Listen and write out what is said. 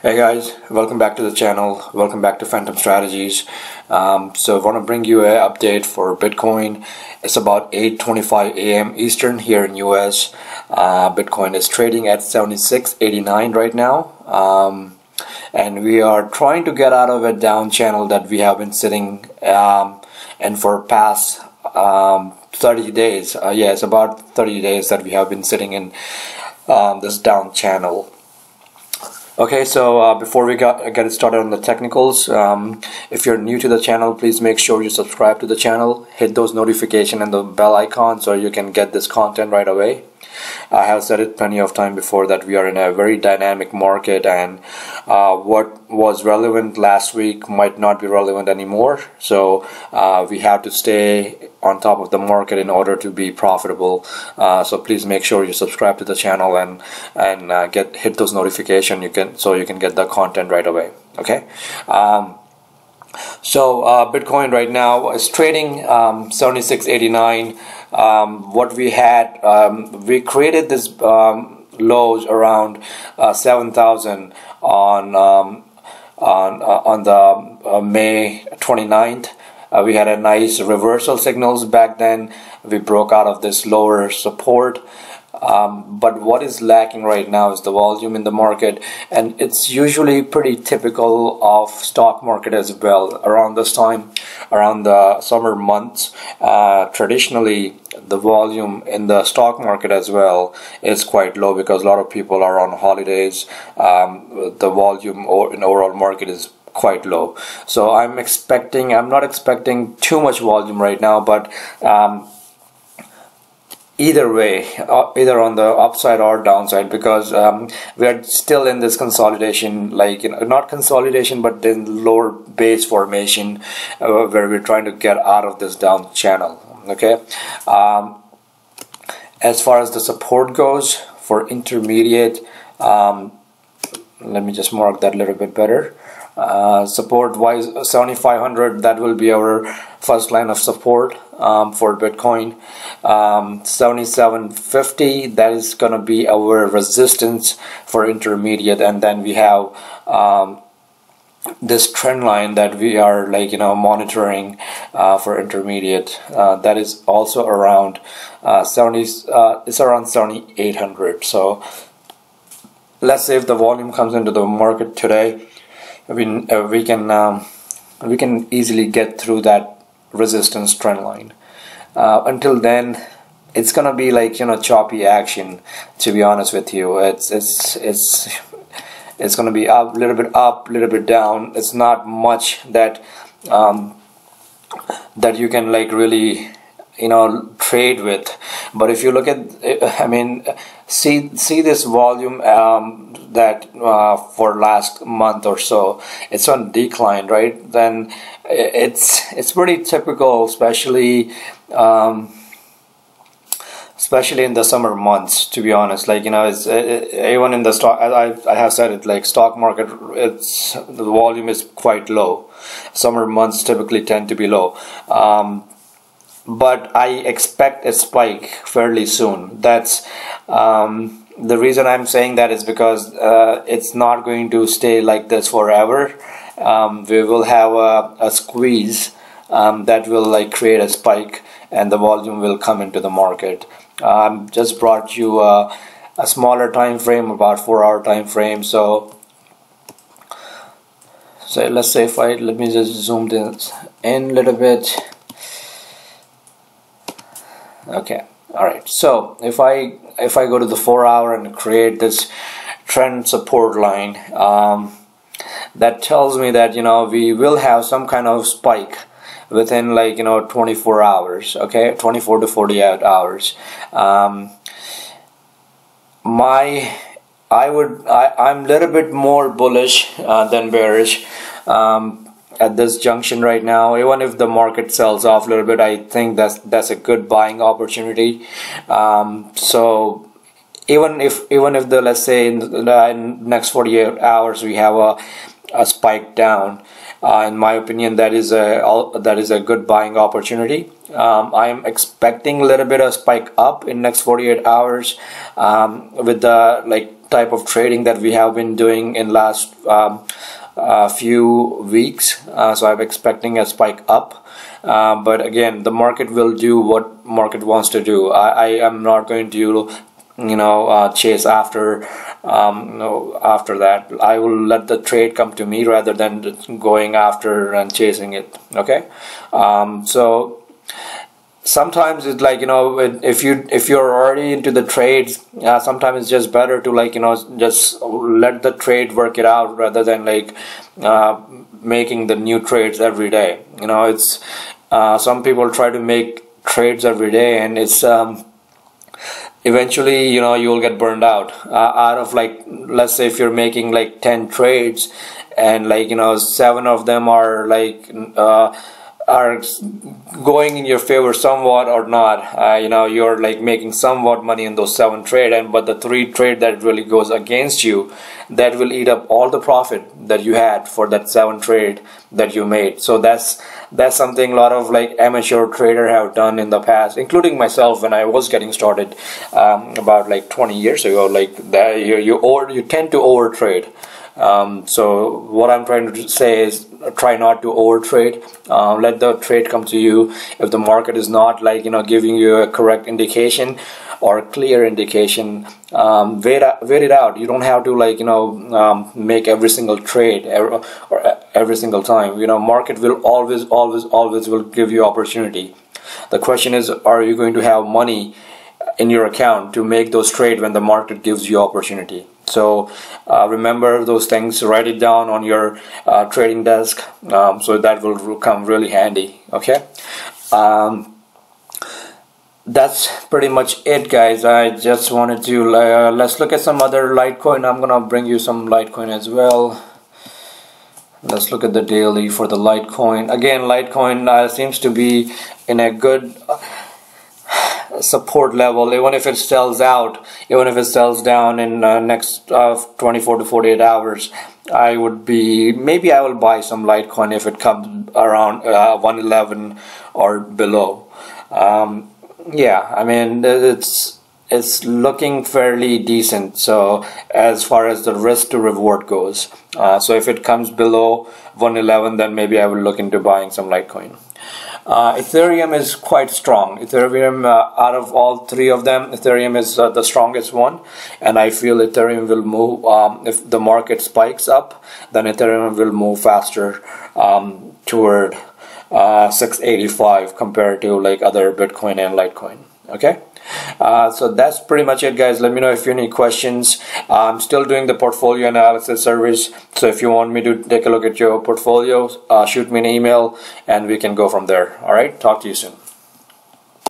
Hey guys, welcome back to the channel. Welcome back to Phantom.Strategies. So I want to bring you an update for Bitcoin. It's about 8:25 a.m. Eastern here in US. Bitcoin is trading at 76.89 right now. And we are trying to get out of a down channel that we have been sitting in for past 30 days. It's about 30 days that we have been sitting in this down channel. Okay, so before we get started on the technicals, if you're new to the channel, please make sure you subscribe to the channel, hit those notifications and the bell icon so you can get this content right away. I have said it plenty of time before that we are in a very dynamic market, and what was relevant last week might not be relevant anymore. So we have to stay on top of the market in order to be profitable. So please make sure you subscribe to the channel and hit those notifications so you can get the content right away. Okay. So Bitcoin right now is trading 76.89. What we had, we created this lows around 7,000 on the May 29th. We had a nice reversal signals back then. We broke out of this lower support. But what is lacking right now is the volume in the market, and it's usually pretty typical of stock market as well. Around this time, around the summer months, traditionally the volume in the stock market as well is quite low because a lot of people are on holidays. The volume in overall market is quite low. So I'm not expecting too much volume right now, but either way, either on the upside or downside, because we are still in this consolidation, not consolidation but then lower base formation, where we're trying to get out of this down channel. Okay. As far as the support goes for intermediate, let me just mark that a little bit better. Support wise, 7,500, that will be our first line of support for Bitcoin. 7,750, that is gonna be our resistance for intermediate, and then we have this trend line that we are monitoring for intermediate. That is also around it's around 7,800. So let's say if the volume comes into the market today, we can easily get through that resistance trend line. Until then, it's gonna be choppy action. To be honest with you, it's gonna be up, a little bit down. It's not much that that you can really trade with. But if you look at, see this volume that for last month or so, it's on decline, right? Then it's pretty typical, especially in the summer months, to be honest. It's even in the stock, I have said it, stock market, the volume is quite low. Summer months typically tend to be low. But I expect a spike fairly soon. That's the reason I'm saying that is because it's not going to stay like this forever. We will have a squeeze that will create a spike, and the volume will come into the market. Just brought you a smaller time frame, about 4-hour time frame. So let's say let me just zoom this in a little bit. Okay, all right. So if I go to the 4-hour and create this trend support line, that tells me that we will have some kind of spike within 24 hours. Okay, 24 to 48 hours. I'm a little bit more bullish than bearish at this junction right now. Even if the market sells off a little bit, I think that's a good buying opportunity. So even if the, let's say in the next 48 hours we have a spike down, in my opinion, that is a good buying opportunity. I'm expecting a little bit of spike up in next 48 hours with the type of trading that we have been doing in last few weeks. So I'm expecting a spike up, but again, the market will do what market wants to do. I am not going to chase after after that. I will let the trade come to me rather than going after and chasing it. Okay, so sometimes it's like, if you're already into the trades, sometimes it's just better to just let the trade work it out rather than making the new trades every day. It's some people try to make trades every day, and it's eventually you'll get burned out. Out of let's say if you're making 10 trades and 7 of them are are going in your favor somewhat or not, you're making somewhat money in those 7 trades, but the 3 trade that really goes against you, that will eat up all the profit that you had for that 7 trade that you made. So that's something a lot of amateur trader have done in the past, including myself when I was getting started about 20 years ago. That you tend to overtrade. So what I'm trying to say is, try not to overtrade. Let the trade come to you. If the market is not giving you a correct indication or a clear indication, wait it out. You don't have to make every single trade or every single time. Market will always will give you opportunity. The question is, are you going to have money in your account to make those trades when the market gives you opportunity? So remember those things, write it down on your trading desk, so that will come really handy. Okay, that's pretty much it, guys. I just wanted to let's look at some other Litecoin. I'm gonna bring you some Litecoin as well. Let's look at the daily for the Litecoin. Again, Litecoin seems to be in a good support level. Even if it sells out, even if it sells down in next 24 to 48 hours, I will buy some Litecoin if it comes around 111 or below. Yeah, I mean, it's looking fairly decent, so as far as the risk to reward goes. So if it comes below 111, then maybe I will look into buying some Litecoin. Ethereum is quite strong. Ethereum, out of all 3 of them, Ethereum is the strongest one, and I feel Ethereum will move, if the market spikes up, then Ethereum will move faster toward 685 compared to other Bitcoin and Litecoin. Okay, so that's pretty much it, guys. Let me know if you have any questions. I'm still doing the portfolio analysis service, so if you want me to take a look at your portfolio, shoot me an email and we can go from there. All right, talk to you soon.